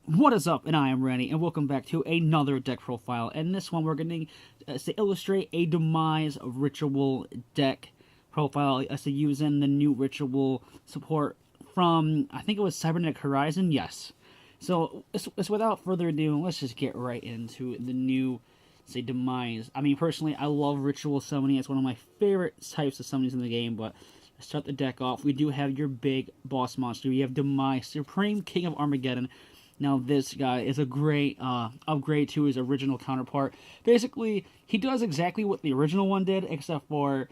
What is up? And I am Rennie, and welcome back to another deck profile. And this one, we're going to illustrate a Demise ritual deck profile as to using the new ritual support from, I think it was Cybernetic Horizon. Yes. So, it's without further ado, let's just get right into the new, say, Demise. I mean, personally, I love ritual summoning. It's one of my favorite types of summonings in the game, but to start the deck off, we do have your big boss monster. We have Demise, Supreme King of Armageddon. Now, this guy is a great upgrade to his original counterpart. Basically, he does exactly what the original one did, except for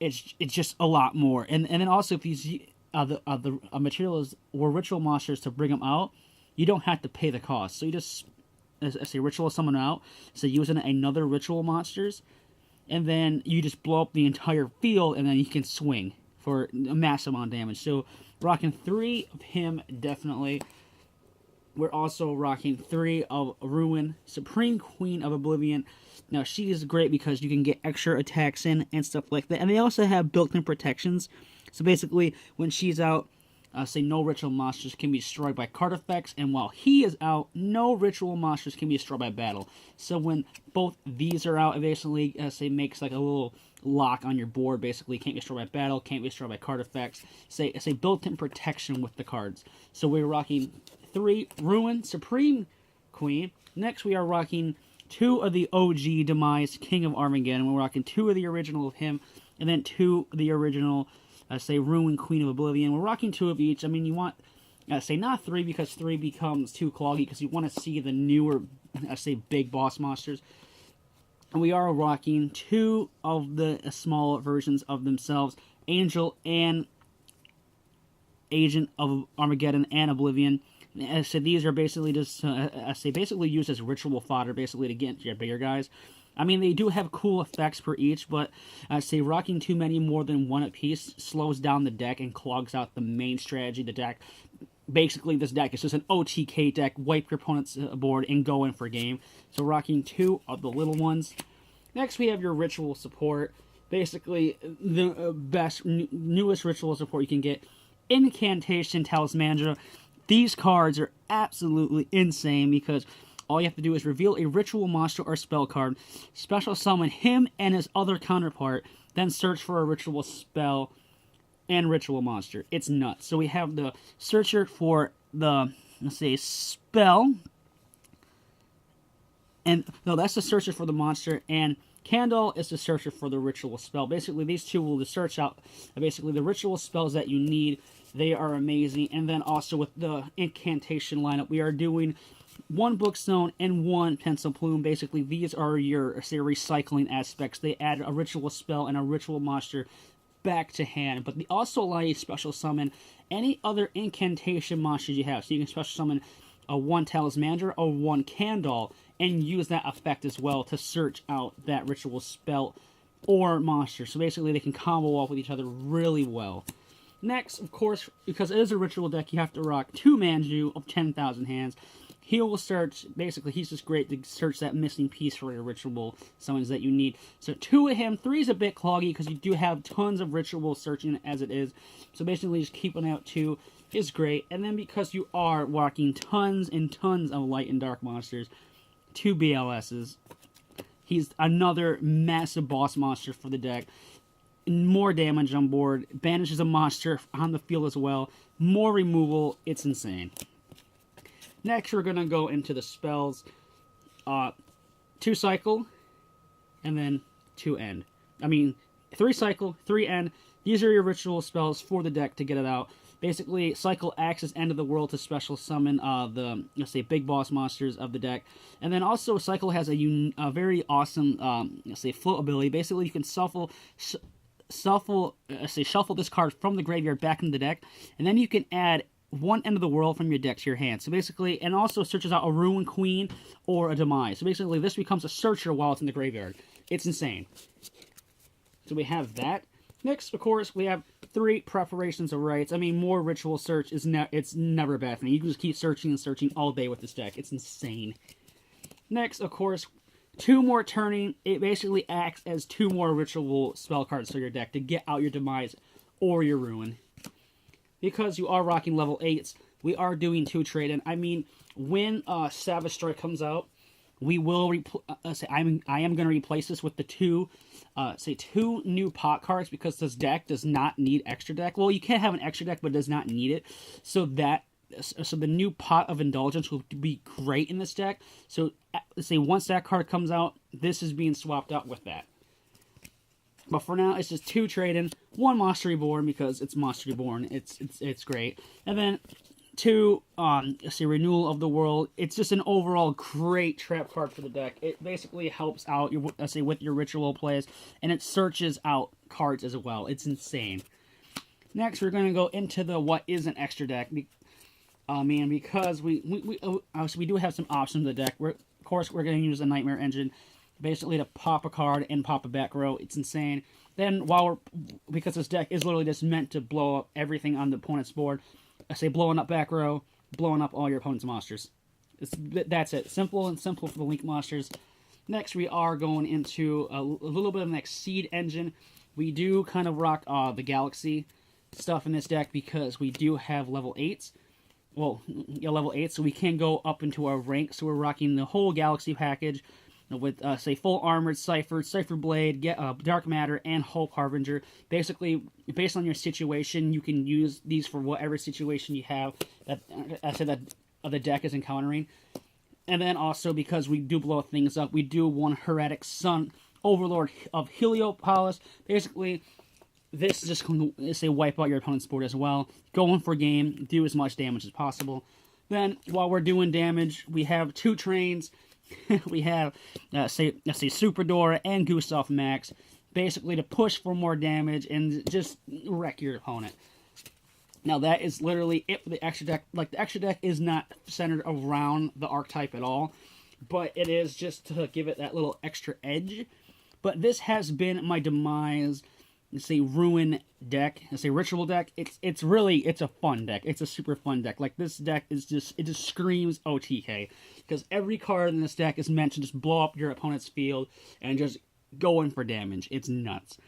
it's just a lot more. And then also, if these the materials were ritual monsters to bring them out, you don't have to pay the cost. So you just, as a ritual summon out, so using another ritual monsters, and then you just blow up the entire field, and then you can swing for a massive amount of damage. So rocking 3 of him, definitely. We're also rocking 3 of Ruin, Supreme Queen of Oblivion. Now, she is great because you can get extra attacks in and stuff like that. And they also have built-in protections. So basically, when she's out, say no ritual monsters can be destroyed by card effects. And while he is out, no ritual monsters can be destroyed by battle. So when both these are out, it basically, say, makes like a little lock on your board. Basically, can't be destroyed by battle, can't be destroyed by card effects. Say built-in protection with the cards. So we're rocking 3 Ruin, Supreme Queen. Next, we are rocking 2 of the OG Demise, King of Armageddon. We're rocking 2 of the original of him, and then 2 of the original, say, Ruin, Queen of Oblivion. We're rocking 2 of each. I mean, you want, say, not 3 because 3 becomes too cloggy, because you want to see the newer, say, big boss monsters. And we are rocking 2 of the smaller versions of themselves, Angel and Agent of Armageddon and Oblivion. So these are basically just, basically used as ritual fodder, basically to get your bigger guys. I mean, they do have cool effects per each, but say rocking too many more than 1 apiece slows down the deck and clogs out the main strategy of the deck. Basically, this deck is just an OTK deck, wipe your opponent's board and go in for game. So rocking 2 of the little ones. Next, we have your ritual support. Basically, the best, newest ritual support you can get. Incantation Talismandra. These cards are absolutely insane because all you have to do is reveal a ritual monster or spell card, special summon him and his other counterpart, then search for a ritual spell and ritual monster. It's nuts. So we have the searcher for the, let's say, spell, and no, that's the searcher for the monster, and Candle is the searcher for the ritual spell. Basically, these two will search out basically the ritual spells that you need. They are amazing. And then also with the incantation lineup, we are doing 1 Bookstone and 1 Pencil Plume. Basically, these are your, say, recycling aspects. They add a ritual spell and a ritual monster back to hand. But they also allow you to special summon any other incantation monsters you have. So you can special summon a 1 Talismandra or 1 Candle and use that effect as well to search out that ritual spell or monster. So basically, they can combo off with each other really well. Next, of course, because it is a ritual deck, you have to rock 2 Manju of 10,000 hands. He will search, basically, he's just great to search that missing piece for your ritual summons that you need. So 2 of him, 3 is a bit cloggy because you do have tons of ritual searching as it is. So basically, just keeping out 2 is great. And then because you are rocking tons and tons of light and dark monsters, 2 BLSs. He's another massive boss monster for the deck. More damage on board, banishes a monster on the field as well, more removal, it's insane. Next, we're going to go into the spells. 2 cycle, and then 2 end. I mean, 3 cycle, 3 end. These are your ritual spells for the deck to get it out. Basically, cycle acts as end of the world to special summon the, let's say, big boss monsters of the deck. And then also, cycle has a very awesome, let's say, float ability. Basically, you can shuffle this card from the graveyard back into the deck, and then you can add 1 end of the world from your deck to your hand. So basically, and also searches out a Ruin Queen or a Demise. So basically, this becomes a searcher while it's in the graveyard. It's insane. So we have that. Next, of course, we have 3 preparations of rites. I mean, more ritual search is it's never bad for me. You can just keep searching and searching all day with this deck. It's insane. Next, of course, 2 more turning. It basically acts as 2 more ritual spell cards for your deck to get out your Demise or your Ruin. Because you are rocking level 8s, we are doing 2 trade-in. I mean, when Savage Strike comes out, we will I am going to replace this with the 2 new pot cards, because this deck does not need extra deck. Well, you can have an extra deck, but it does not need it. So the new Pot of Indulgence will be great in this deck. So let's say once that card comes out, this is being swapped out with that. But for now, it's just 2 trade-in, 1 Monster Reborn, because it's Monster Reborn. It's great. And then 2, let's see, Renewal of the World. It's just an overall great trap card for the deck. It basically helps out your, let's say, with your ritual plays, and it searches out cards as well. It's insane. Next, we're going to go into the what is an extra deck. Because we obviously we do have some options in the deck. Of course, we're going to use a Nightmare Engine, basically to pop a card and pop a back row. It's insane. Then because this deck is literally just meant to blow up everything on the opponent's board. I say blowing up back row, blowing up all your opponent's monsters. That's it. Simple and simple for the Link monsters. Next, we are going into a little bit of an Exceed engine. We do kind of rock the Galaxy stuff in this deck, because we do have level 8s. Well, yeah, level 8, so we can go up into our rank. So we're rocking the whole Galaxy package with, say, Full Armored, Cypher Blade, Dark Matter, and Hope Harbinger. Basically, based on your situation, you can use these for whatever situation you have that the deck is encountering. And then also, because we do blow things up, we do 1 Heretic Sun, Overlord of Heliopolis. Basically, this just can, say, wipe out your opponent's board as well. Go in for game, do as much damage as possible. Then, while we're doing damage, we have 2 trains. We have, let's say, Super Dora and Gustav Max, basically to push for more damage and just wreck your opponent. Now, that is literally it for the extra deck. Like, the extra deck is not centered around the archetype at all, but it is just to give it that little extra edge. But this has been my Demise, let's say, Ruin deck, let's say, Ritual deck. It's a fun deck. It's a super fun deck. Like, this deck is just, it just screams OTK, because every card in this deck is meant to just blow up your opponent's field and just go in for damage. It's nuts.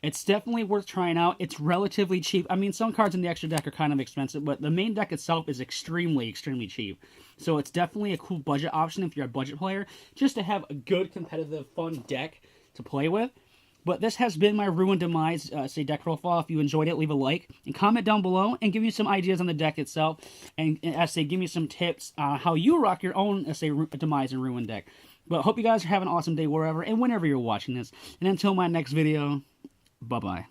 It's definitely worth trying out. It's relatively cheap. I mean, some cards in the extra deck are kind of expensive, but the main deck itself is extremely, extremely cheap. So it's definitely a cool budget option if you're a budget player, just to have a good, competitive, fun deck to play with. But this has been my Ruin Demise, say, deck profile. If you enjoyed it, leave a like and comment down below and give me some ideas on the deck itself. And I say, give me some tips on how you rock your own, say, Demise and Ruin deck. But hope you guys are having an awesome day wherever and whenever you're watching this. And until my next video, bye-bye.